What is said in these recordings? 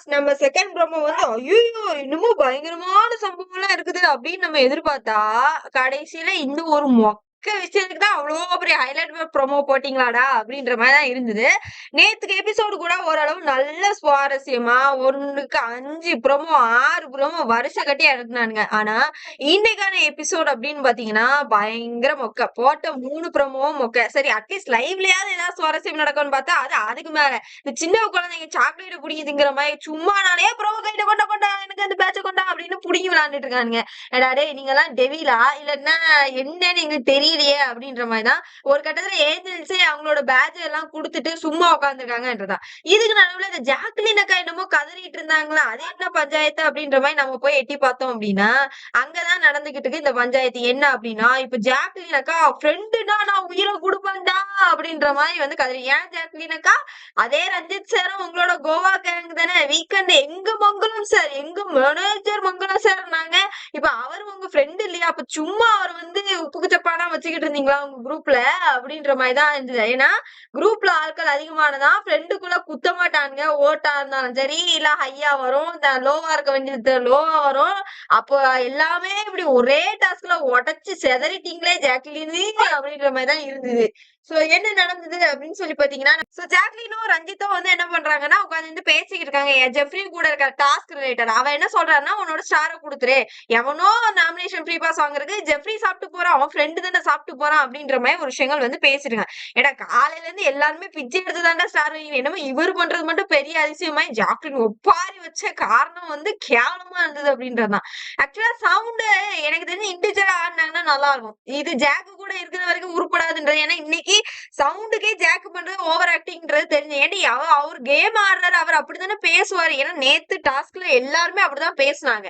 நம்ம second promo வந்து ஐயோ இன்னமும் பயங்கரமான சம்பவம் எல்லாம் இருக்குது அப்படின்னு நம்ம எதிர்பார்த்தா கடைசியில இந்த ஒரு விஷயத்துக்கு தான் அவ்வளோ பெரிய ஹைலைட் ப்ரோமோ போட்டீங்களாடா அப்படின்ற மாதிரி தான் இருந்தது. நேத்துக்கு எபிசோடு கூட ஓரளவு நல்ல சுவாரஸ்யமா 1க்கு 5 ப்ரோமோ 6 ப்ரோமோ வருஷம் கட்டி இறக்குனானுங்க. ஆனா இன்னைக்கான எபிசோட் அப்படின்னு பாத்தீங்கன்னா பயங்கர மொக்க. போட்ட 3 ப்ரோமோவும் மொக்க. சரி அட்லீஸ்ட் லைவ்லயாவது ஏதாவது சுவாரஸ்யம் நடக்கும்னு பார்த்தா அது அதுக்கு மேல இந்த சின்ன குழந்தைங்க சாக்லேட் புடிங்கி திங்கிற மாதிரி சும்மா நானே ப்ரோமோ கைட்ட கொண்டா கொண்டா எனக்கு அந்த பேட்ச கொண்டா அப்படின்னு புடிங்கி விளையாண்டுட்டு இருக்கானுங்க. ஏடா டேய் நீங்க எல்லாம் டெவிலா இல்லன்னா என்னன்னு எங்களுக்கு தெரியலையே அப்படின்ற மாதிரிதான் ஒரு கட்டத்துல ஏஞ்சல்ஸே அவங்களோட பேட்ச் எல்லாம் கொடுத்துட்டு சும்மா உட்காந்துருக்காங்கன்றதான். இதுக்கு நடுவுல இந்த ஜாக்லின் அக்கா என்னமோ கதறிட்டு இருந்தாங்களா அது என்ன பஞ்சாயத்து அப்படின்ற மாதிரி நம்ம போய் எட்டி பார்த்தோம் அப்படின்னா அங்கதான் நடந்துகிட்டு இருக்கு இந்த பஞ்சாயத்து. என்ன அப்படின்னா இப்ப ஜாக்லின் அக்கா ஃப்ரெண்டுனா நான் உயிரை கொடுப்பேன்டா அப்படின்ற மாதிரி வந்து கதறி. ஏன் ஜாக்லின் அக்கா அதே ரஞ்சித் சாரும் உங்களோட கோவா கேங் தானே வீக்கெண்ட் எங்க மங்களம் சார் எங்க மேனேஜர் மங்களம் சார் நாங்க இப்ப அவர் உங்க ஃப்ரெண்ட் இல்லையா அப்ப சும்மா அவர் வந்து உப்புக்கு சப்பானா வச்சுக்கிட்டு இருந்தீங்களா உங்க குரூப்ல அப்படின்ற மாதிரிதான் இருந்தது. ஏன்னா குரூப்ல ஆட்கள் அதிகமானதான் ஃப்ரெண்டுக்குள்ள குத்த மாட்டானுங்க. ஓட்டா இருந்தாலும் சரி இல்ல ஹையா வரும் லோவா இருக்க வேண்டியது லோவா வரும். அப்போ எல்லாமே இப்படி ஒரே டாஸ்க்ல உடைச்சு செதறிட்டீங்களே ஜாக்லின் அப்படின்ற மாதிரிதான் இருந்தது. சோ என்ன நடந்தது அப்படின்னு சொல்லி பாத்தீங்கன்னா ஜாக்லினும் ரஞ்சித்தும் வந்து என்ன பண்றாங்கன்னா உட்காந்து பேசிக்கிட்டு இருக்காங்க. ஜெஃப்ரி கூட இருக்க டாஸ்க் ரிலேட்டட். அவன் என்ன சொல்றான்னா உன்னோட ஸ்டாரை கொடுத்துரு எவனோ நாமினேஷன் ஃப்ரீ பாஸ் வாங்குறதுக்கு ஜெஃப்ரி சாப்பிட்டு போறான் அவன் ஃப்ரெண்டு தானே சாப்பிட்டு போறான் அப்படின்ற மாதிரி ஒரு விஷயங்கள் வந்து பேசிருக்காங்க. ஏன்னா காலையில இருந்து எல்லாருமே பிச்சை எடுத்து தாண்டா ஸ்டார் வாங்கி என்னமோ இவர் பண்றது மட்டும் பெரிய அதிசயமாய் ஜாக்லின் ஒப்பாரி வச்ச காரணம் வந்து கேவலமா இருந்தது அப்படின்றதுதான். ஆக்சுவலா சவுண்டு எனக்கு தெரிஞ்சு இண்டிவிஜுவலா ஆடினாங்கன்னா நல்லா இருக்கும். இது ஜாக்கு கூட இருக்கிற வரைக்கும் உருப்படாதுன்றது. ஏன்னா இன்னைக்கு சவுண்டுக்கே ஜாக் பண்றது ஓவர் ஆக்டிங்ன்றது தெரிஞ்சு. ஏன்டி அவர் கேம் ஆடுறாரு அவர் அப்படித்தானே பேசுவாரு. ஏன்னா நேத்து டாஸ்க்ல எல்லாருமே அப்படிதான் பேசுனாங்க.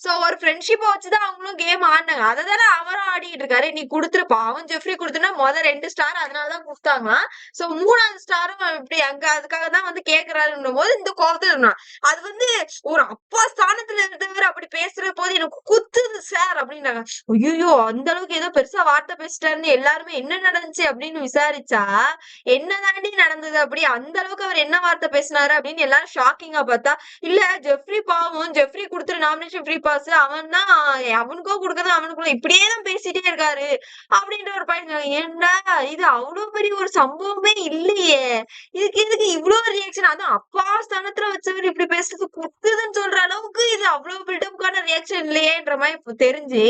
சோ ஒரு ஃப்ரெண்ட்ஷிப்பை வச்சுதான் அவங்களும் கேம் ஆடினாங்க. அததானே அவரும் ஆடிட்டு இருக்காரு. நீ கொடுத்துருப்பா அவன் ஜெஃப்ரி கொடுத்துனா முதல் 2 ஸ்டார் அதனாலதான் கொடுத்தாங்களாம். சோ 3வது ஸ்டாரும் இப்படி அங்க அதுக்காக தான் வந்து கேக்குறாருன்ற போது இந்த கோபத்துல இருந்தான். அது வந்து ஒரு அப்பா ஸ்தானத்துல இருந்தவர் அப்படி பேசுற போது எனக்கு குத்துது சார் அப்படின்னாங்க. ஐயோ அந்த அளவுக்கு ஏதோ பெருசா வார்த்தை பேசிட்டாருன்னு எல்லாருமே என்ன நடந்துச்சு அப்படின்னு விசாரிச்சா என்னதாண்டி நடந்தது அப்படி அந்த அளவுக்கு அவர் என்ன வார்த்தை பேசினாரு அப்படின்னு எல்லாரும் ஷாக்கிங்கா பார்த்தா இல்ல ஜெஃப்ரி பாவம் ஜெஃப்ரி கொடுத்துரு நாமினேஷன் ஃப்ரீ பாஸ் அவன் தான் அவனுக்கோ கொடுக்கறது அவனுக்குள்ள இப்படியேதான் பேசிட்டே இருக்காரு அப்படின்ற ஒரு பாயிண்ட். ஏன்டா இது அவ்வளவு பெரிய ஒரு சம்பவமே இல்லையே இதுக்கு இவ்வளவு ரியாக்ஷன். அதுவும் அப்பா ஸ்தானத்துல வச்சவர் இப்படி பேசுறது குத்துதுன்னு சொல்ற அளவுக்கு இது அவ்வளவு பில்டப்கான ரியாக்ஷன் இல்லையேன்ற மாதிரி தெரிஞ்சு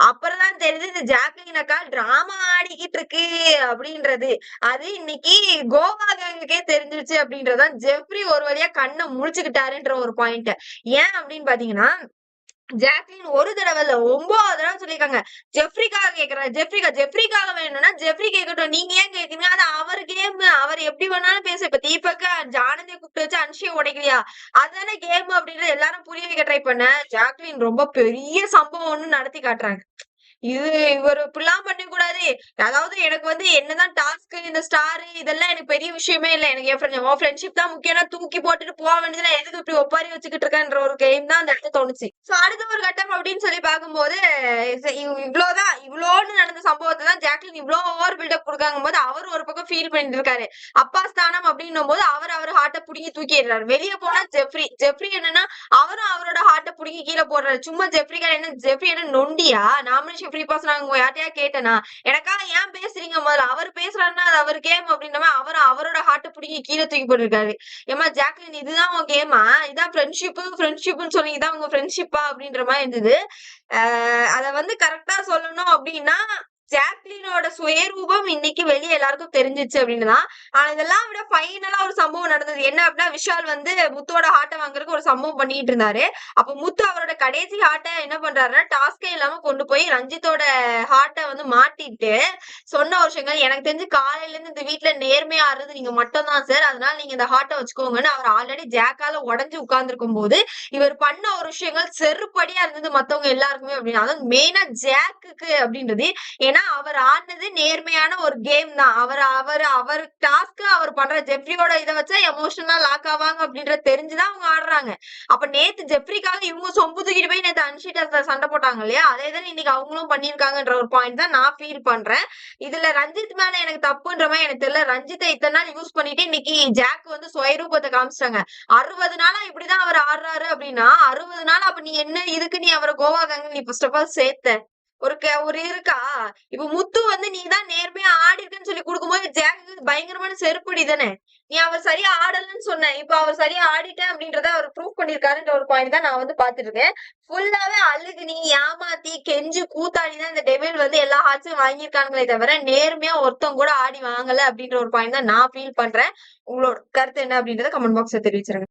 அப்புறம் தான் தெரியுது இந்த ஜாக்லின் அக்கா டிராமா ஆடிக்கிட்டு இருக்கு அப்படின்றது. அது இன்னைக்கு கோவா கேங்குக்கே தெரிஞ்சிருச்சு அப்படின்றதான் ஜெஃப்ரி ஒரு வழியா கண்ணை முழிச்சுக்கிட்டாருன்ற ஒரு பாயிண்ட். ஏன் அப்படின்னு பாத்தீங்கன்னா ஜாக்லின் ஒரு தடவை இல்ல 9 தடவை சொல்லிருக்காங்க ஜெஃப்ரிக்காக கேக்குறாரு. ஜெஃப்ரிக்காக வேணும்னா ஜெஃப்ரி கேட்கட்டும் நீங்க ஏன் கேக்குறீங்க அது அவர் கேம் அவர் எப்படி வேணாலும் பேச. இப்ப தீபக்க ஜானதியை கூப்பிட்டு வச்சு அன்ஷியை உடைக்கலையா அதுதானே கேம் அப்படின்றது எல்லாரும் புரிய வைக்க ட்ரை பண்ண. ஜாக்லின் ரொம்ப பெரிய சம்பவம் ஒண்ணு நடத்தி காட்டுறாங்க. இவர் இப்படிலாம் பண்ண கூடாது. அதாவது எனக்கு வந்து என்னதான் டாஸ்க் இந்த ஸ்டார் இதெல்லாம் எனக்கு பெரிய விஷயமே இல்ல. எனக்கு என் ஃப்ரெண்ட்ஷிப் தான் முக்கியம். தூக்கி போட்டுட்டு போக வேண்டியதுல எதுக்கு இப்படி ஒப்பாரி வச்சுக்கிட்டு இருக்கேன்ற ஒரு கேம் தான் அந்த இடத்துல தோணுச்சு. சோ அடுத்த ஒரு கட்டம் அப்படின்னு சொல்லி பார்க்கும்போது இவ்வளோன்னு நடந்த சம்பவத்தை தான் ஜாக்லின் இவ்வளவு ஓவர் பில்டப் கொடுக்காங்க போது அவர் ஒரு பக்கம் ஃபீல் பண்ணிட்டு இருக்காரு. அப்பா ஸ்தானம் அப்படின்னும் போது அவர் ஹார்ட்டை புடுங்கி தூக்கிடுறாரு. வெளியே போனா ஜெஃப்ரி என்னன்னா அவரும் அவரோட ஹார்ட்டை புடுங்கி கீழே போடுறாரு. சும்மா ஜெஃப்ரி என்ன நொண்டியா நாமினேஷன் ஃப்ரீ பாஸ் நாங்க யார்ட்டையா கேட்டேனா எனக்காக ஏன் பேசுறீங்க முதல்ல அவர் பேசுறாருன்னா அது அவர் கேம் அப்படின்னா அவரோட ஹார்ட்டை பிடிங்கி கீழே தூக்கி போட்டிருக்காரு. ஏமா ஜாக்லின் இதுதான் உங்க கேமா இதான் ஃப்ரெண்ட்ஷிப்னு சொல்லி இதான் உங்க ஃப்ரெண்ட்ஷிப்பா அப்படின்ற மாதிரி இருந்தது. அத வந்து கரெக்டா சொல்லணும் அப்படின்னா ஜாக்லினோட சுயரூபம் இன்னைக்கு வெளியே எல்லாருக்கும் தெரிஞ்சிச்சு அப்படின்னுதான். ஆனா இதெல்லாம் விட ஃபைனலா ஒரு சம்பவம் நடந்தது. என்ன அப்படின்னா விஷால் வந்து முத்தோட ஹார்ட்டை வாங்குறதுக்கு ஒரு சம்பவம் பண்ணிட்டு இருந்தாரு. அப்ப முத்து அவரோட கடைசி ஹார்ட்டை என்ன பண்றாருன்னா டாஸ்கே இல்லாம கொண்டு போய் ரஞ்சித்தோட ஹார்ட்டை வந்து மாட்டிட்டு சொன்ன விஷயங்கள் எனக்கு தெரிஞ்சு காலையில இருந்து இந்த வீட்டுல நேர்மையா ஆடுறது நீங்க மட்டும் தான் சார் அதனால நீங்க இந்த ஹார்ட்டை வச்சுக்கோங்கன்னு அவர் ஆல்ரெடி ஜாக்கால உடஞ்சு உட்கார்ந்துருக்கும் போது இவர் பண்ண ஒரு விஷயங்கள் செருப்படியா இருந்தது மத்தவங்க எல்லாருக்குமே அப்படின்னு. அதாவது மெயினா ஜாக்குக்கு அப்படின்றது. ஏன்னா அவர் ஆடினது நேர்மையான ஒரு கேம் தான். அவர் டாஸ்க் அவர் பண்ற ஜெஃப்ரியோட இதை வச்சா எமோஷனலா லாக் ஆவாங்க அப்படின்றது தெரிஞ்சுதான் அவங்க ஆடுறாங்க. அப்ப நேத்து ஜெஃப்ரிக்காக இவங்க சொம்பு தூக்கிட்டு போய் நேத்து அன்ஷிதா சண்டை போட்டாங்க இல்லையா, அதேதான் இன்னைக்கு அவங்களும் பண்ணிருக்காங்கன்ற ஒரு பாயிண்ட் தான் நான் ஃபீல் பண்றேன். இதுல ரஞ்சித் மேல எனக்கு தப்புன்ற மாதிரி எனக்கு தெரியல. ரஞ்சித்தை இத்தனை நாள் யூஸ் பண்ணிட்டு இன்னைக்கு ஜாக் வந்து சுயரூபத்தை காமிச்சிட்டாங்க. 60 நாளா இப்படிதான் அவர் ஆடுறாரு அப்படின்னா 60 நாள் அப்ப நீ என்ன இதுக்கு நீ அவரை கோவா கேங்க நீ ஃபர்ஸ்ட் ஆஃப் ஆல் சேர்த்த ஒரு இருக்கா? இப்ப முத்து வந்து நீ தான் நேர்மையா ஆடி இருக்குன்னு சொல்லி கொடுக்கும்போது ஜாக்கு பயங்கரமான செருப்படி தானே. நீ அவர் சரியா ஆடலன்னு சொன்ன, இப்ப அவர் சரியா ஆடிட்டேன் அப்படின்றத அவர் ப்ரூவ் பண்ணிருக்காருன்ற ஒரு பாயிண்ட் தான் நான் வந்து பாத்துட்டு இருக்கேன். ஃபுல்லாவே அழுகு நீ ஏமாத்தி கெஞ்சு கூத்தாடி தான் இந்த டெவில் வந்து எல்லா ஹார்ட்ஸும் வாங்கியிருக்காங்களே தவிர நேர்மையா ஒருத்தவங்க கூட ஆடி வாங்கல அப்படின்ற ஒரு பாயிண்ட் தான் நான் ஃபீல் பண்றேன். உங்களோட கருத்து என்ன அப்படின்றத கமெண்ட் பாக்ஸ்ல தெரிவிச்சிருங்க.